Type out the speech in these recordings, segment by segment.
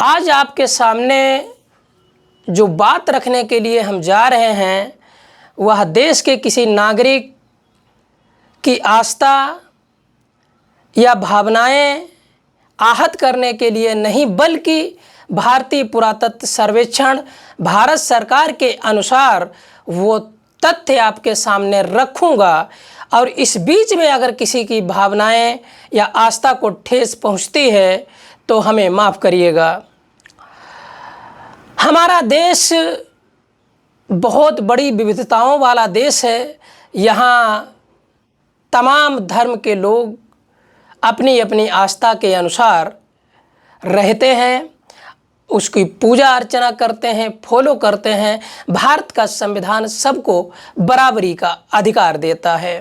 आज आपके सामने जो बात रखने के लिए हम जा रहे हैं वह देश के किसी नागरिक की आस्था या भावनाएं आहत करने के लिए नहीं, बल्कि भारतीय पुरातत्व सर्वेक्षण भारत सरकार के अनुसार वो तथ्य आपके सामने रखूँगा। और इस बीच में अगर किसी की भावनाएं या आस्था को ठेस पहुंचती है तो हमें माफ़ करिएगा। हमारा देश बहुत बड़ी विविधताओं वाला देश है। यहाँ तमाम धर्म के लोग अपनी अपनी आस्था के अनुसार रहते हैं, उसकी पूजा अर्चना करते हैं, फॉलो करते हैं। भारत का संविधान सबको बराबरी का अधिकार देता है।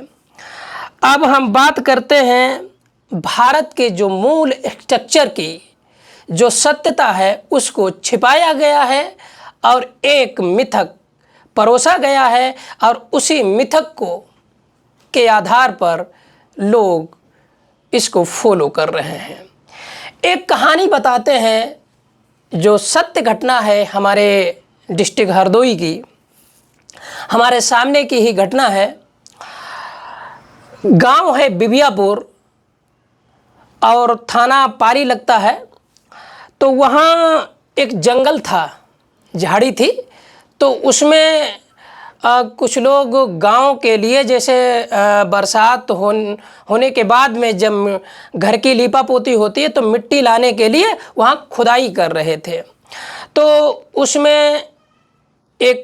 अब हम बात करते हैं भारत के जो मूल स्ट्रक्चर की जो सत्यता है उसको छिपाया गया है और एक मिथक परोसा गया है, और उसी मिथक को के आधार पर लोग इसको फॉलो कर रहे हैं। एक कहानी बताते हैं जो सत्य घटना है हमारे डिस्ट्रिक्ट हरदोई की, हमारे सामने की ही घटना है। गांव है बिबियापुर और थाना पारी लगता है। तो वहाँ एक जंगल था, झाड़ी थी। तो उसमें कुछ लोग गांव के लिए जैसे बरसात होने के बाद में जब घर की लीपा पोती होती है तो मिट्टी लाने के लिए वहाँ खुदाई कर रहे थे। तो उसमें एक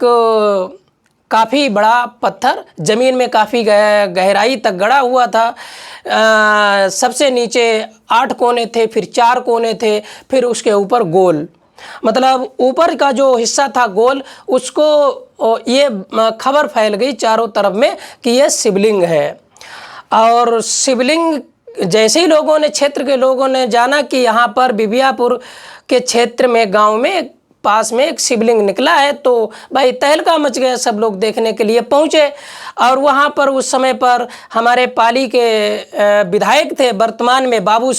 काफ़ी बड़ा पत्थर ज़मीन में काफ़ी गहराई तक गड़ा हुआ था। सबसे नीचे 8 कोने थे, फिर 4 कोने थे, फिर उसके ऊपर गोल, मतलब ऊपर का जो हिस्सा था गोल, उसको ये खबर फैल गई चारों तरफ में कि ये शिवलिंग है। और शिवलिंग जैसे ही लोगों ने, क्षेत्र के लोगों ने जाना कि यहाँ पर बिबियापुर के क्षेत्र में गांव में पास में एक शिवलिंग निकला है, तो भाई तहलका मच गया, सब लोग देखने के लिए पहुँचे। और वहाँ पर उस समय पर हमारे पाली के विधायक थे, वर्तमान में बाबू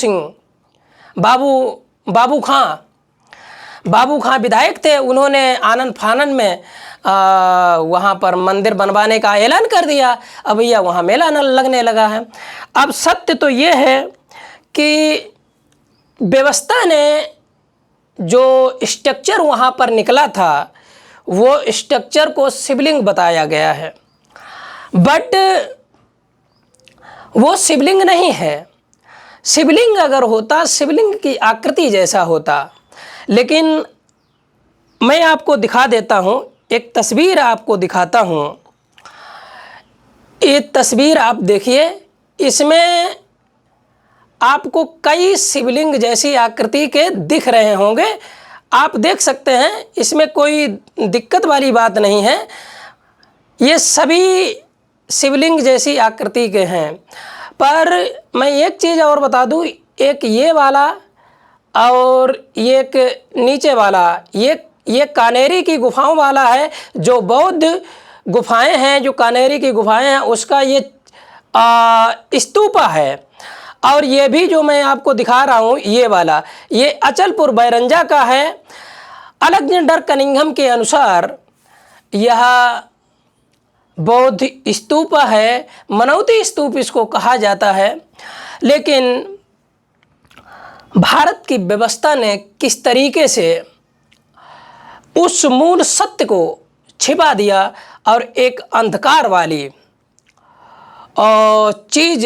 खां विधायक थे। उन्होंने आनन फानन में वहाँ पर मंदिर बनवाने का ऐलान कर दिया। अब भैया वहाँ मेला न लगने लगा है। अब सत्य तो ये है कि व्यवस्था ने जो स्ट्रक्चर वहाँ पर निकला था वो स्ट्रक्चर को शिवलिंग बताया गया है, बट वो शिवलिंग नहीं है। शिवलिंग अगर होता, शिवलिंग की आकृति जैसा होता। लेकिन मैं आपको दिखा देता हूँ, एक तस्वीर आपको दिखाता हूँ। ये तस्वीर आप देखिए, इसमें आपको कई शिवलिंग जैसी आकृति के दिख रहे होंगे। आप देख सकते हैं, इसमें कोई दिक्कत वाली बात नहीं है। ये सभी शिवलिंग जैसी आकृति के हैं। पर मैं एक चीज़ और बता दूं, एक ये वाला और ये एक नीचे वाला, ये कानेरी की गुफाओं वाला है। जो बौद्ध गुफाएं हैं, जो कानेरी की गुफाएं हैं, उसका ये स्तूपा है। और ये भी जो मैं आपको दिखा रहा हूँ, ये वाला, ये अचलपुर बैरंजा का है। अलेक्जेंडर कनिंघम के अनुसार यह बौद्ध स्तूपा है, मनौती स्तूप इसको कहा जाता है। लेकिन भारत की व्यवस्था ने किस तरीके से उस मूल सत्य को छिपा दिया और एक अंधकार वाली चीज़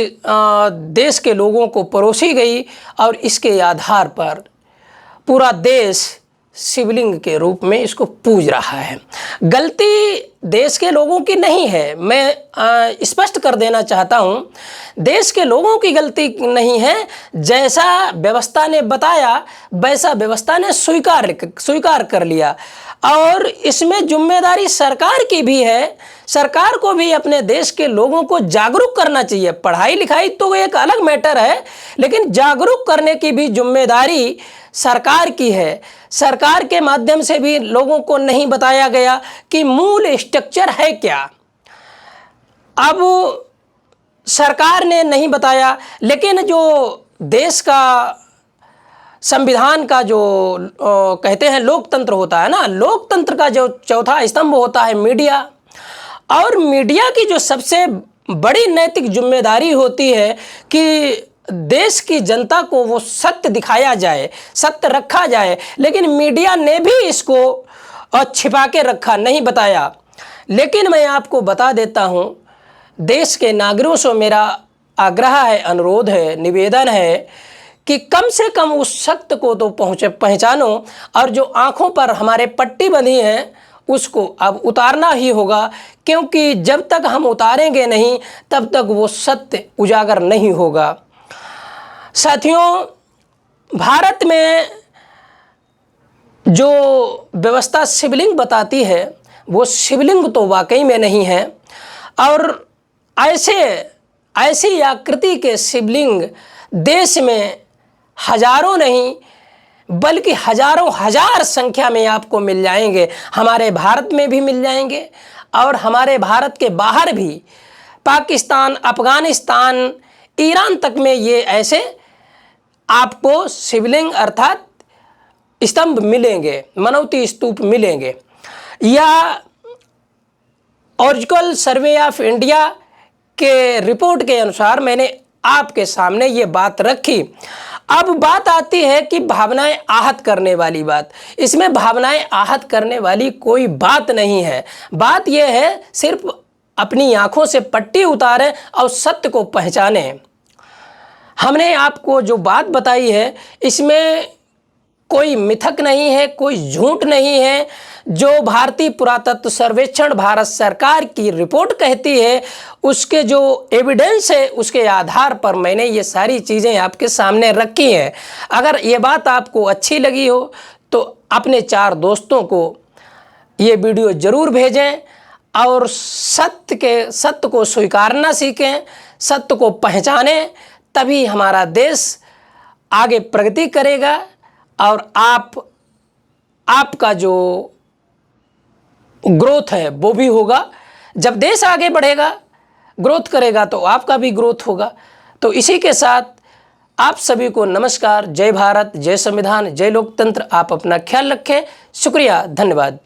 देश के लोगों को परोसी गई, और इसके आधार पर पूरा देश शिवलिंग के रूप में इसको पूज रहा है। गलती देश के लोगों की नहीं है, मैं स्पष्ट कर देना चाहता हूँ। देश के लोगों की गलती नहीं है। जैसा व्यवस्था ने बताया वैसा व्यवस्था ने स्वीकार कर लिया, और इसमें जिम्मेदारी सरकार की भी है। सरकार को भी अपने देश के लोगों को जागरूक करना चाहिए। पढ़ाई लिखाई तो एक अलग मैटर है, लेकिन जागरूक करने की भी जिम्मेदारी सरकार की है। सरकार के माध्यम से भी लोगों को नहीं बताया गया कि मूल स्ट्रक्चर है क्या। अब सरकार ने नहीं बताया, लेकिन जो देश का संविधान का जो कहते हैं लोकतंत्र होता है ना, लोकतंत्र का जो चौथा स्तंभ होता है मीडिया, और मीडिया की जो सबसे बड़ी नैतिक जिम्मेदारी होती है कि देश की जनता को वो सत्य दिखाया जाए, सत्य रखा जाए। लेकिन मीडिया ने भी इसको छिपा के रखा, नहीं बताया। लेकिन मैं आपको बता देता हूँ, देश के नागरिकों से मेरा आग्रह है, अनुरोध है, निवेदन है कि कम से कम उस सत्य को तो पहचानो, और जो आँखों पर हमारे पट्टी बंधी है उसको अब उतारना ही होगा, क्योंकि जब तक हम उतारेंगे नहीं तब तक वो सत्य उजागर नहीं होगा। साथियों, भारत में जो व्यवस्था शिवलिंग बताती है वो शिवलिंग तो वाकई में नहीं है, और ऐसी आकृति के शिवलिंग देश में हजारों नहीं बल्कि हजारों हजार संख्या में आपको मिल जाएंगे। हमारे भारत में भी मिल जाएंगे और हमारे भारत के बाहर भी, पाकिस्तान, अफगानिस्तान, ईरान तक में ये ऐसे आपको शिवलिंग अर्थात स्तंभ मिलेंगे, मनौती स्तूप मिलेंगे। या ऑर्जिकल सर्वे ऑफ इंडिया के रिपोर्ट के अनुसार मैंने आपके सामने ये बात रखी। अब बात आती है कि भावनाएं आहत करने वाली बात। इसमें भावनाएं आहत करने वाली कोई बात नहीं है। बात यह है सिर्फ अपनी आंखों से पट्टी उतारें और सत्य को पहचानें। हमने आपको जो बात बताई है इसमें कोई मिथक नहीं है, कोई झूठ नहीं है। जो भारतीय पुरातत्व सर्वेक्षण भारत सरकार की रिपोर्ट कहती है उसके जो एविडेंस है उसके आधार पर मैंने ये सारी चीज़ें आपके सामने रखी हैं। अगर ये बात आपको अच्छी लगी हो तो अपने 4 दोस्तों को ये वीडियो ज़रूर भेजें और सत्य को स्वीकारना सीखें, सत्य को पहचानें, तभी हमारा देश आगे प्रगति करेगा और आपका जो ग्रोथ है वो भी होगा। जब देश आगे बढ़ेगा, ग्रोथ करेगा तो आपका भी ग्रोथ होगा। तो इसी के साथ आप सभी को नमस्कार। जय भारत, जय संविधान, जय लोकतंत्र। आप अपना ख्याल रखें। शुक्रिया, धन्यवाद।